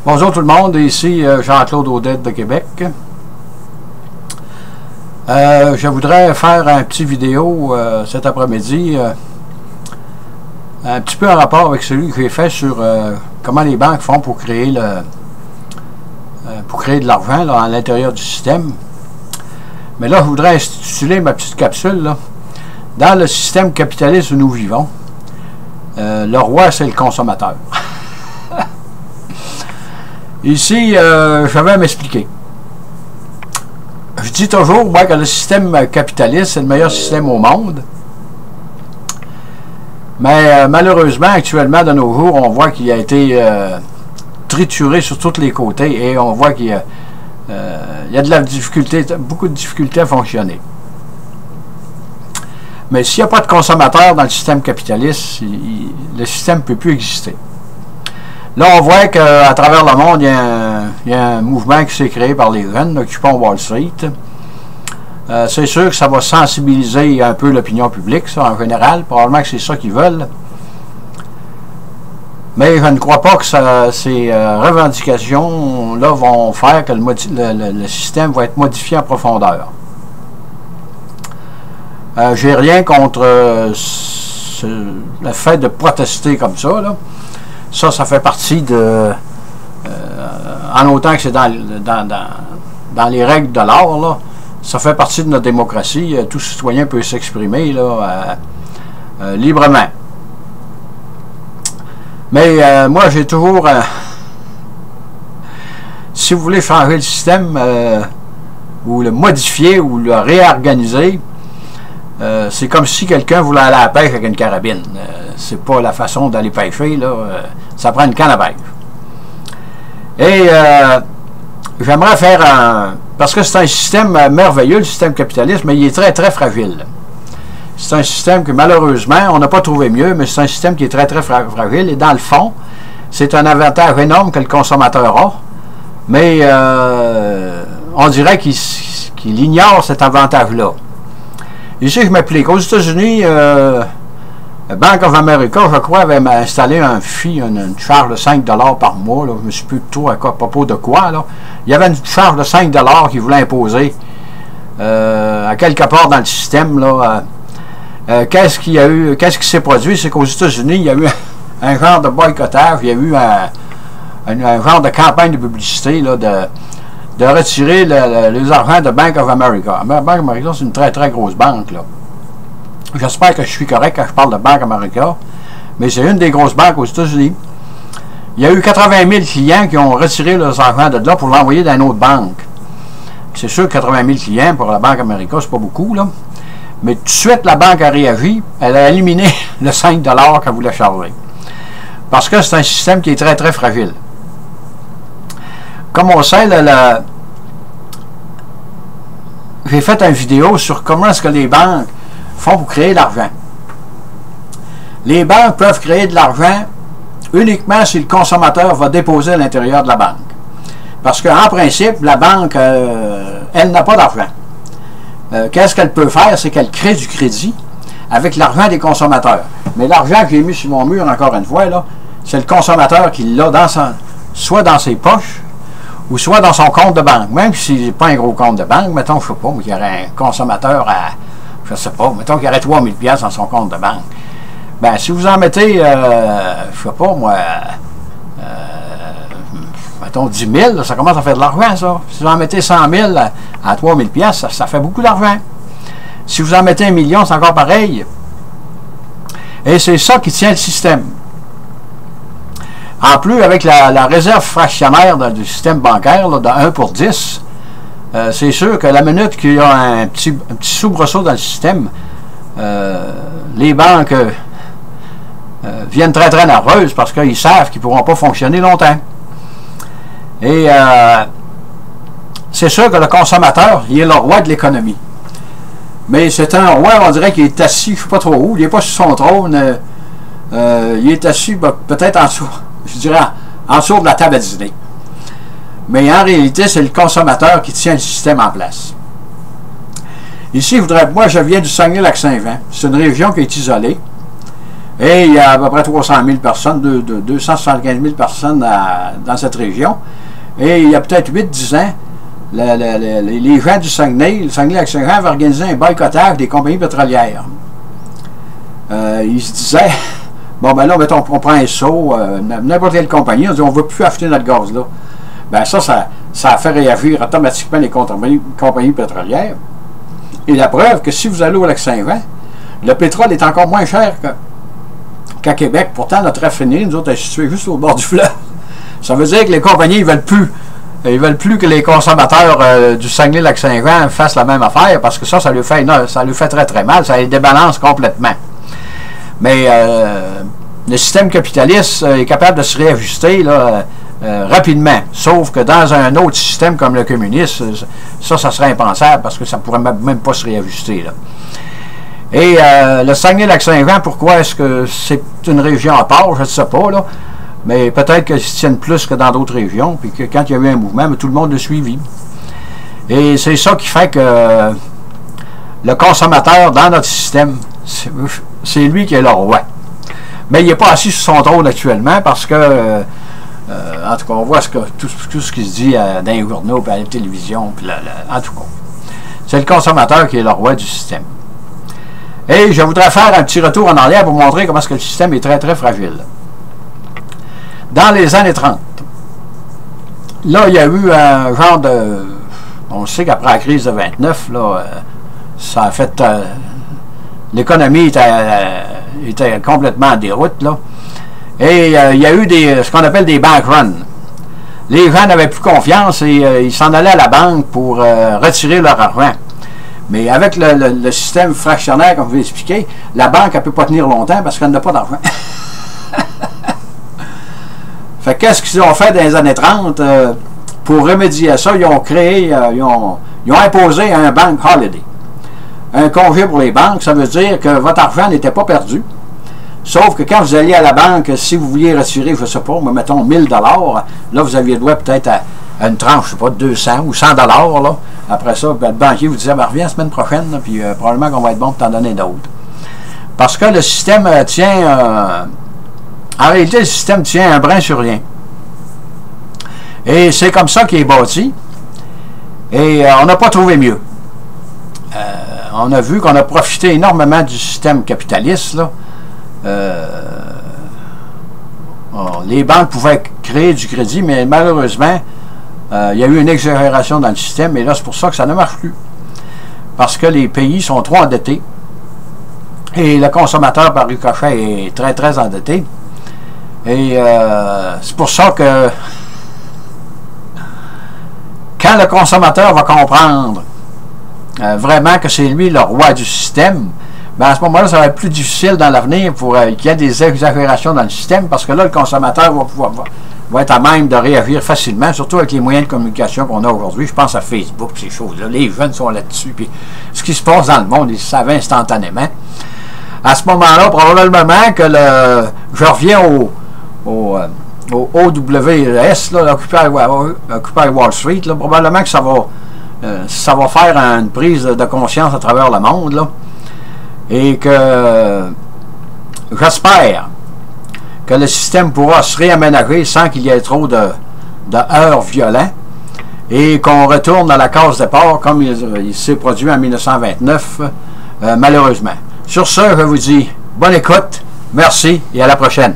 Bonjour tout le monde, ici Jean-Claude Audette de Québec. Je voudrais faire un petit vidéo cet après-midi, un petit peu en rapport avec celui que j'ai fait sur comment les banques font pour créer de l'argent à l'intérieur du système. Mais là, je voudrais intituler ma petite capsule là, dans le système capitaliste où nous vivons. Le roi, c'est le consommateur. Ici, je vais m'expliquer. Je dis toujours moi, que le système capitaliste, c'est le meilleur système au monde. Mais malheureusement, actuellement, de nos jours, on voit qu'il a été trituré sur tous les côtés et on voit qu'il y a de la difficulté, beaucoup de difficultés à fonctionner. Mais s'il n'y a pas de consommateur dans le système capitaliste, le système ne peut plus exister. Là, on voit qu'à travers le monde, il y a un mouvement qui s'est créé par les jeunes, occupant Wall Street. C'est sûr que ça va sensibiliser un peu l'opinion publique, ça, en général. Probablement que c'est ça qu'ils veulent. Mais je ne crois pas que ces revendications-là vont faire que le système va être modifié en profondeur. J'ai rien contre le fait de protester comme ça, là. Ça fait partie de... en autant que c'est dans les règles de l'art, là, ça fait partie de notre démocratie. Tout citoyen peut s'exprimer librement. Mais moi, j'ai toujours... si vous voulez changer le système, ou le modifier, ou le réorganiser, c'est comme si quelqu'un voulait aller à la pêche avec une carabine. C'est pas la façon d'aller pêcher, là. Ça prend une canne à pêche. Et j'aimerais faire un... Parce que c'est un système merveilleux, le système capitaliste, mais il est très, très fragile. C'est un système que, malheureusement, on n'a pas trouvé mieux, mais c'est un système qui est très, très fragile. Et dans le fond, c'est un avantage énorme que le consommateur a. Mais on dirait qu'il ignore cet avantage-là. Ici, je m'applique. Aux États-Unis, Bank of America, je crois, avait installé une charge de 5 $ par mois. Là. Je ne me suis plus tout à propos de quoi. Là. Il y avait une charge de 5 $ qu'ils voulaient imposer à quelque part dans le système. Qu'est-ce qu'il y a eu? Qu'est-ce qui s'est produit? C'est qu'aux États-Unis, il y a eu un genre de boycottage, il y a eu un genre de campagne de publicité là, de retirer les argents de Bank of America. Bank of America, c'est une très, très grosse banque. Là. J'espère que je suis correct quand je parle de Bank of America, mais c'est une des grosses banques aux États-Unis. Il y a eu 80 000 clients qui ont retiré leurs argent de là pour l'envoyer dans une autre banque. C'est sûr que 80 000 clients pour la Bank of America, c'est pas beaucoup, là. Mais tout de suite, la banque a réagi. Elle a éliminé le 5 $ qu'elle voulait charger. Parce que c'est un système qui est très, très fragile. Comme on sait, j'ai fait une vidéo sur comment est-ce que les banques font pour créer de l'argent. Les banques peuvent créer de l'argent uniquement si le consommateur va déposer à l'intérieur de la banque. Parce qu'en principe, la banque, elle n'a pas d'argent. Qu'est-ce qu'elle peut faire? C'est qu'elle crée du crédit avec l'argent des consommateurs. Mais l'argent que j'ai mis sur mon mur, encore une fois, là, c'est le consommateur qui l'a soit dans ses poches, ou soit dans son compte de banque. Même si c'est pas un gros compte de banque, mettons, je sais pas, mais qu'il y aurait un consommateur à, je sais pas, mettons qu'il y aurait 3 000 $ dans son compte de banque. Ben, si vous en mettez, je sais pas, moi, mettons 10 000, là, ça commence à faire de l'argent, ça. Si vous en mettez 100 000 à 3 000 $, ça fait beaucoup d'argent. Si vous en mettez 1 million, c'est encore pareil. Et c'est ça qui tient le système. En plus, avec la réserve fractionnaire du système bancaire, là, de 1 pour 10, c'est sûr que la minute qu'il y a un petit soubresaut dans le système, les banques viennent très très nerveuses parce qu'ils savent qu'ils ne pourront pas fonctionner longtemps. Et c'est sûr que le consommateur, il est le roi de l'économie. Mais c'est un roi, on dirait qu'il est assis, je ne sais pas trop où, il n'est pas sur son trône, il est assis peut-être en dessous, je dirais en dessous de la table à dîner. Mais en réalité, c'est le consommateur qui tient le système en place. Ici, moi, je viens du Saguenay-Lac-Saint-Jean. C'est une région qui est isolée. Et il y a à peu près 300 000 personnes, 275 000 personnes dans cette région. Et il y a peut-être 8-10 ans, les gens du Saguenay, le Saguenay-Lac-Saint-Jean avaient organisé un boycottage des compagnies pétrolières. Ils se disaient, bon ben là, mettons, on prend un saut, n'importe quelle compagnie, on dit on ne veut plus acheter notre gaz là. Ben ça a fait réagir automatiquement les compagnies pétrolières. Et la preuve que si vous allez au Lac-Saint-Jean, le pétrole est encore moins cher qu'à Québec. Pourtant, notre raffinerie, nous autres, est située juste au bord du fleuve. Ça veut dire que les compagnies, ils veulent plus que les consommateurs du Saguenay-Lac-Saint-Jean fassent la même affaire, parce que ça lui fait très très mal, ça les débalance complètement. Mais le système capitaliste est capable de se réajuster là, rapidement, sauf que dans un autre système comme le communiste, ça serait impensable, parce que ça ne pourrait même pas se réajuster là. Et le Saguenay-Lac-Saint-Jean, pourquoi est-ce que c'est une région à part, je ne sais pas, là. Mais peut-être qu'ils se tiennent plus que dans d'autres régions, puis que quand il y a eu un mouvement, tout le monde l'a suivi. Et c'est ça qui fait que le consommateur dans notre système, c'est lui qui est le roi. Mais il n'est pas assis sur son trône actuellement, parce que, en tout cas, on voit tout ce qui se dit dans les journaux, puis à la télévision, puis en tout cas. C'est le consommateur qui est le roi du système. Et je voudrais faire un petit retour en arrière pour montrer comment est-ce que le système est très, très fragile. Dans les années 30, là, il y a eu un genre de... On sait qu'après la crise de 29, là, ça a fait... l'économie était complètement en déroute, là. Et il y a eu ce qu'on appelle des bank runs. Les gens n'avaient plus confiance et ils s'en allaient à la banque pour retirer leur argent. Mais avec le système fractionnaire, comme je vous l'ai expliqué, la banque, elle ne peut pas tenir longtemps parce qu'elle n'a pas d'argent. Fait qu'est-ce qu'ils ont fait dans les années 30 pour remédier à ça? Ils ont créé, ils ont imposé un bank holiday. Un congé pour les banques, ça veut dire que votre argent n'était pas perdu. Sauf que quand vous alliez à la banque, si vous vouliez retirer, je ne sais pas, mettons 1000 $, là, vous aviez le droit peut-être à une tranche, je ne sais pas, de 200 ou 100 $. Là. Après ça, ben, le banquier vous disait, ben, reviens la semaine prochaine, là, puis probablement qu'on va être bon pour t'en donner d'autres. Parce que le système tient... en réalité, le système tient un brin sur rien. Et c'est comme ça qu'il est bâti. Et on n'a pas trouvé mieux. On a vu qu'on a profité énormément du système capitaliste, là. Les banques pouvaient créer du crédit, mais malheureusement, il y a eu une exagération dans le système, et là, c'est pour ça que ça ne marche plus. Parce que les pays sont trop endettés, et le consommateur, par ricochet, est très, très endetté. Et c'est pour ça que quand le consommateur va comprendre vraiment que c'est lui le roi du système, ben à ce moment-là, ça va être plus difficile dans l'avenir pour qu'il y ait des exagérations dans le système, parce que là, le consommateur va être à même de réagir facilement, surtout avec les moyens de communication qu'on a aujourd'hui. Je pense à Facebook, ces choses-là. Les jeunes sont là-dessus. Puis ce qui se passe dans le monde, ils savent instantanément. À ce moment-là, probablement que je reviens au OWS, là, Occupy Wall Street, là, probablement que ça va faire une prise de conscience à travers le monde, là, et que j'espère que le système pourra se réaménager sans qu'il y ait trop de heurts violents, et qu'on retourne à la case départ comme il s'est produit en 1929, malheureusement. Sur ce, je vous dis bonne écoute, merci et à la prochaine.